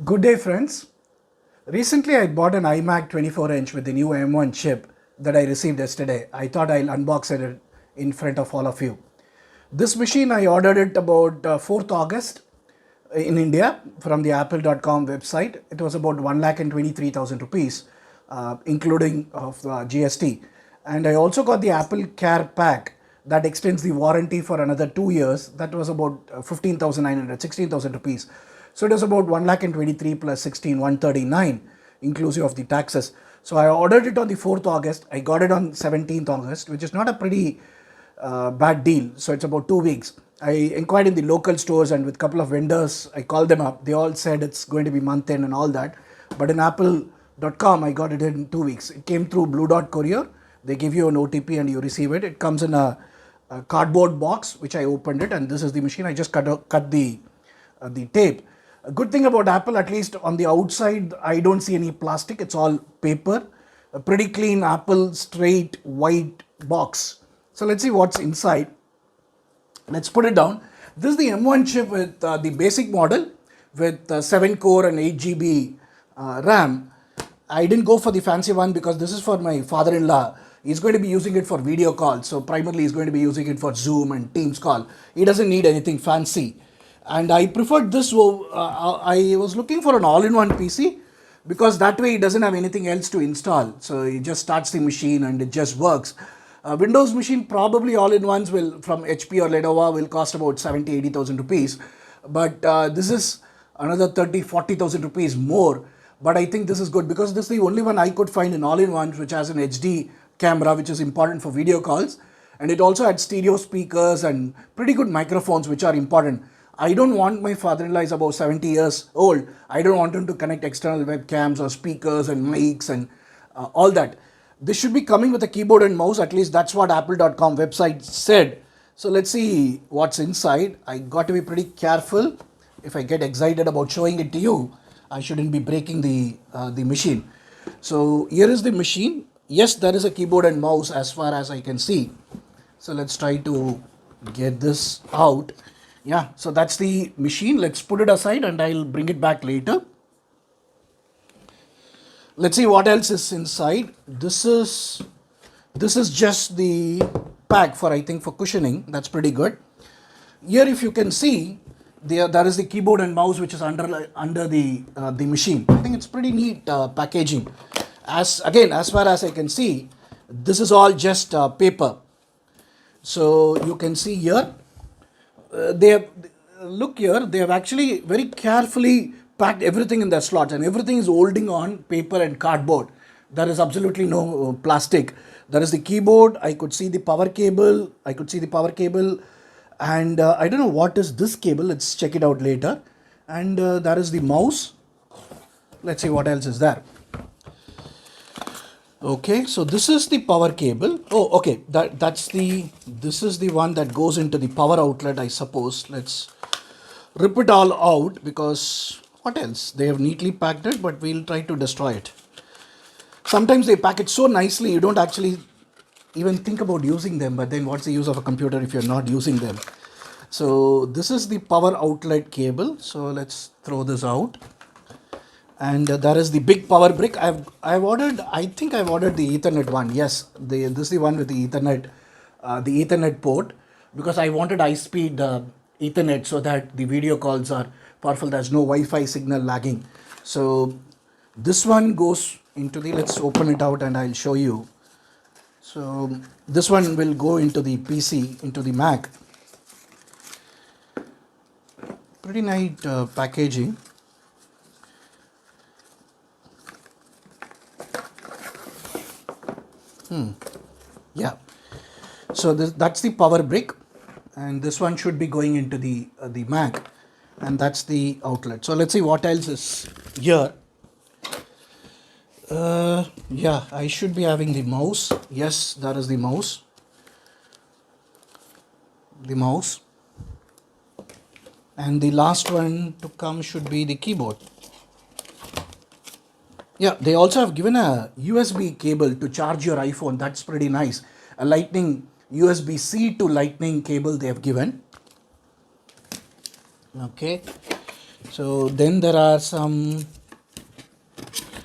Good day, friends. Recently, I bought an iMac 24-inch with the new M1 chip that I received yesterday. I thought I'll unbox it in front of all of you. This machine, I ordered it about 4th August in India from the apple.com website. It was about 1,23,000 rupees, including of GST. And I also got the AppleCare pack that extends the warranty for another 2 years. That was about 15,900, 16,000 rupees. So it was about 1,23 plus 16, 139, inclusive of the taxes. So I ordered it on the 4th August. I got it on 17th August, which is not a pretty bad deal. So it's about 2 weeks. I inquired in the local stores and with a couple of vendors. I called them up. They all said it's going to be month end and all that. But in apple.com, I got it in 2 weeks. It came through Blue Dot Courier. They give you an OTP and you receive it. It comes in a cardboard box, which I opened it, and this is the machine. I just cut the tape. A good thing about Apple, at least on the outside, I don't see any plastic. It's all paper. A pretty clean Apple straight white box. So let's see what's inside. Let's put it down. This is the M1 chip with the basic model with 7 core and 8 GB RAM. I didn't go for the fancy one because this is for my father-in-law. He's going to be using it for video calls. So primarily he's going to be using it for Zoom and Teams call. He doesn't need anything fancy. And I preferred this. I was looking for an all-in-one PC because that way it doesn't have anything else to install. So it just starts the machine and it just works. Windows machine probably all-in-ones will from HP or Lenovo will cost about 70,000-80,000 rupees. But this is another 30,000-40,000 rupees more. But I think this is good because this is the only one I could find in all-in-ones which has an HD camera, which is important for video calls. And it also had stereo speakers and pretty good microphones, which are important. I don't want my father-in-law is about 70 years old. I don't want him to connect external webcams or speakers and mics and all that. This should be coming with a keyboard and mouse. At least that's what apple.com website said. So let's see what's inside. I got to be pretty careful. If I get excited about showing it to you, I shouldn't be breaking the machine. So here is the machine. Yes, there is a keyboard and mouse as far as I can see. So let's try to get this out. Yeah, so that's the machine. Let's put it aside and I'll bring it back later. Let's see what else is inside. This is just the pack for, I think, for cushioning. That's pretty good. Here, if you can see, there is the keyboard and mouse which is under the machine. I think it's pretty neat packaging. As far as I can see, this is all just paper. So you can see here. They have actually very carefully packed everything in their slots and everything is holding on paper and cardboard. There is absolutely no plastic. There is the keyboard. I could see the power cable. And I don't know what is this cable. Let's check it out later. And there is the mouse. Let's see what else is there. Okay, so this is the power cable. Oh, okay, this is the one that goes into the power outlet, I suppose. Let's rip it all out because what else? They have neatly packed it, but we'll try to destroy it. Sometimes they pack it so nicely you don't actually even think about using them, but then what's the use of a computer if you're not using them? So this is the power outlet cable. So let's throw this out. And there is the big power brick. I think I've ordered the Ethernet one. Yes, this is the one with the Ethernet port because I wanted high-speed Ethernet so that the video calls are powerful. There's no Wi-Fi signal lagging. So this one goes into let's open it out and I'll show you. So this one will go into the PC, into the Mac. Pretty neat packaging. Yeah, so that's the power brick and this one should be going into the Mac and that's the outlet. So let's see what else is here. Yeah, I should be having the mouse. Yes, there is the mouse. And the last one to come should be the keyboard. Yeah, they also have given a USB cable to charge your iPhone. That's pretty nice. A lightning USB-C to lightning cable they have given. Okay. So then there are some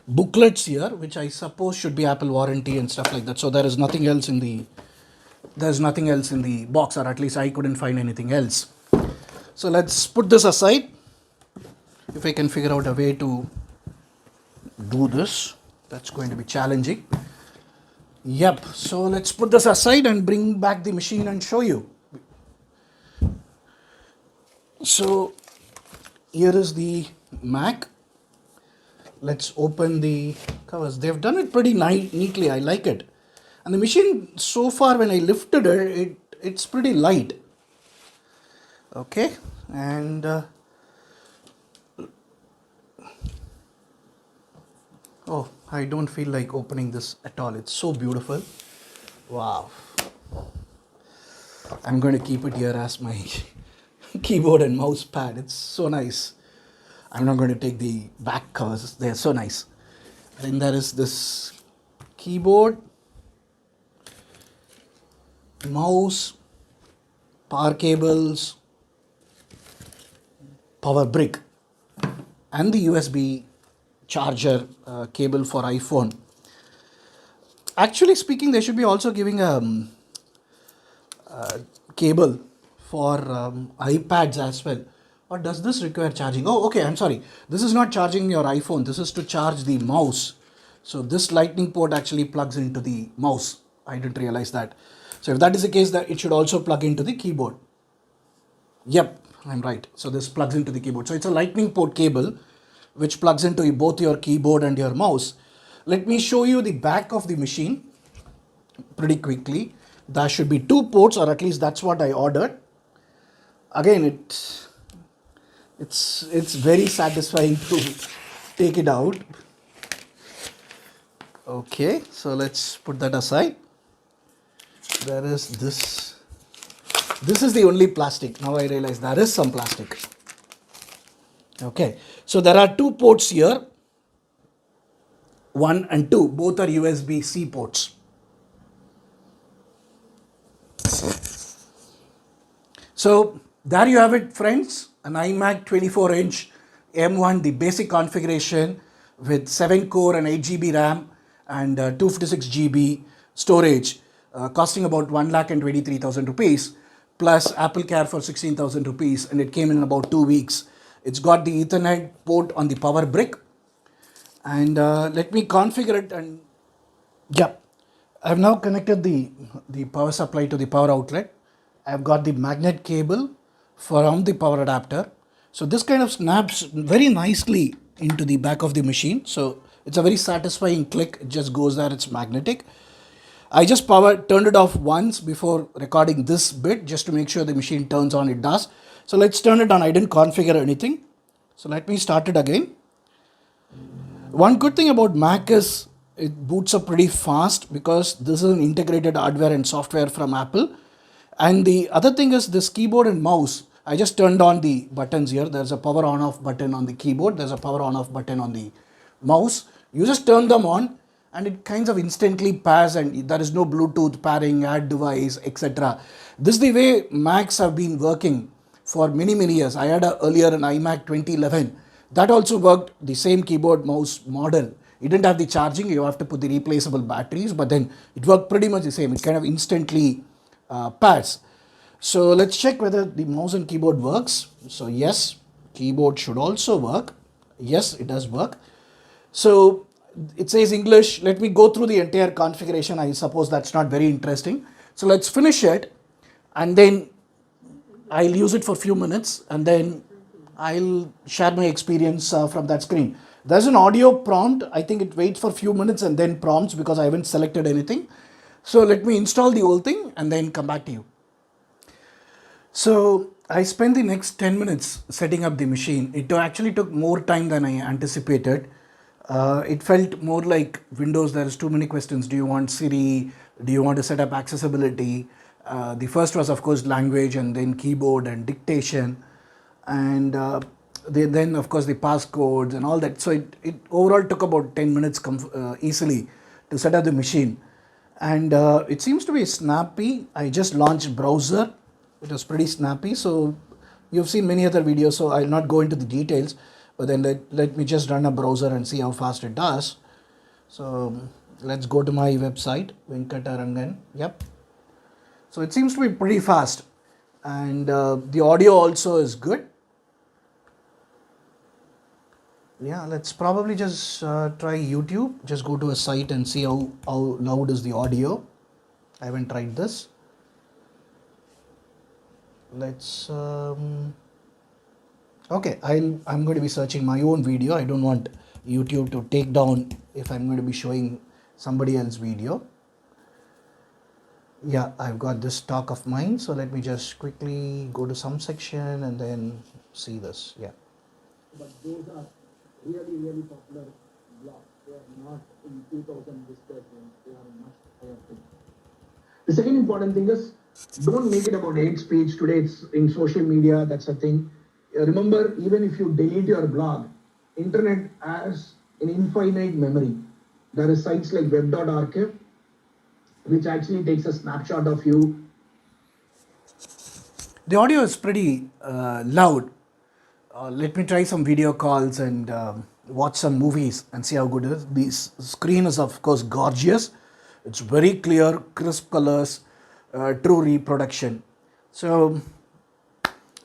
booklets here, which I suppose should be Apple warranty and stuff like that. So there is nothing else in the box, or at least I couldn't find anything else. So let's put this aside. If I can figure out a way to do this, that's going to be challenging. Yep, so let's put this aside and bring back the machine and show you. So here is the Mac. Let's open the covers. They've done it pretty neatly. I like it. And the machine, so far when I lifted it, it's pretty light. Okay, and oh, I don't feel like opening this at all. It's so beautiful. Wow. I'm going to keep it here as my keyboard and mouse pad. It's so nice. I'm not going to take the back covers. They're so nice. And then there is this keyboard, mouse, power cables, power brick, and the USB charger cable for iPhone. Actually speaking, they should be also giving a cable for iPads as well. Or does this require charging? Oh, okay, I'm sorry. This is not charging your iPhone. This is to charge the mouse. So this lightning port actually plugs into the mouse. I didn't realize that. So if that is the case, that it should also plug into the keyboard. Yep, I'm right. So this plugs into the keyboard. So it's a lightning port cable which plugs into both your keyboard and your mouse. Let me show you the back of the machine pretty quickly. There should be 2 ports, or at least that's what I ordered. Again, it's very satisfying to take it out. Okay, so let's put that aside. There is this. This is the only plastic. Now I realize there is some plastic. Okay, so there are 2 ports here. 1 and 2. Both are USB-C ports. So there you have it, friends. An iMac 24-inch M1, the basic configuration with 7 core and 8 GB RAM and 256 GB storage, costing about 1,23,000 rupees, plus AppleCare for 16,000 rupees, and it came in about 2 weeks. It's got the Ethernet port on the power brick, and let me configure it. And yeah, I've now connected the power supply to the power outlet. I've got the magnet cable from the power adapter. So this kind of snaps very nicely into the back of the machine. So it's a very satisfying click. It just goes there. It's magnetic. I just turned it off once before recording this bit just to make sure the machine turns on. It does. So let's turn it on. I didn't configure anything. So let me start it again. One good thing about Mac is it boots up pretty fast because this is an integrated hardware and software from Apple. And the other thing is this keyboard and mouse. I just turned on the buttons here. There's a power on off button on the keyboard. There's a power on off button on the mouse. You just turn them on and it kind of instantly pairs, and there is no Bluetooth pairing, add device, etc. This is the way Macs have been working for many years. I had earlier an iMac 2011. That also worked, the same keyboard mouse model. It didn't have the charging. You have to put the replaceable batteries, but then it worked pretty much the same. It kind of instantly pairs. So let's check whether the mouse and keyboard works. So yes, keyboard should also work. Yes, it does work. So it says English. Let me go through the entire configuration. I suppose that's not very interesting. So let's finish it, and then I'll use it for a few minutes, and then I'll share my experience from that screen. There's an audio prompt. I think it waits for a few minutes and then prompts because I haven't selected anything. So let me install the whole thing and then come back to you. So I spent the next 10 minutes setting up the machine. It actually took more time than I anticipated. It felt more like Windows. There's too many questions. Do you want Siri? Do you want to set up accessibility? The first was, of course, language, and then keyboard and dictation. And then, of course, the passcodes and all that. So it overall took about 10 minutes easily to set up the machine. And it seems to be snappy. I just launched browser. It was pretty snappy. So You've seen many other videos, so I'll not go into the details, but then let me just run a browser and see how fast it does. So let's go to my website, Venkatarangan. Yep. So it seems to be pretty fast, and the audio also is good. Yeah, let's probably just try YouTube. Just go to a site and see how loud is the audio. I haven't tried this. Let's okay, I'm going to be searching my own video. I don't want YouTube to take down if I'm going to be showing somebody else's video. Yeah, I've got this talk of mine, so let me just quickly go to some section and then see this. Yeah, but those are really popular blogs. They are not in 2000 discussions, they are much higher thing. The second important thing is, don't make it about hate speech. Today it's in social media, that's a thing. Remember, even if you delete your blog, internet has an infinite memory. There are sites like web.archive, which actually takes a snapshot of you. the audio is pretty loud. Let me try some video calls and watch some movies and see how good it is. The screen is of course gorgeous. It's very clear, crisp colors, true reproduction. So,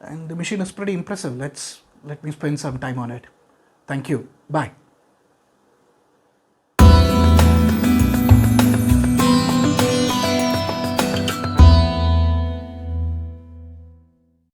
and the machine is pretty impressive. Let me spend some time on it. Thank you. Bye.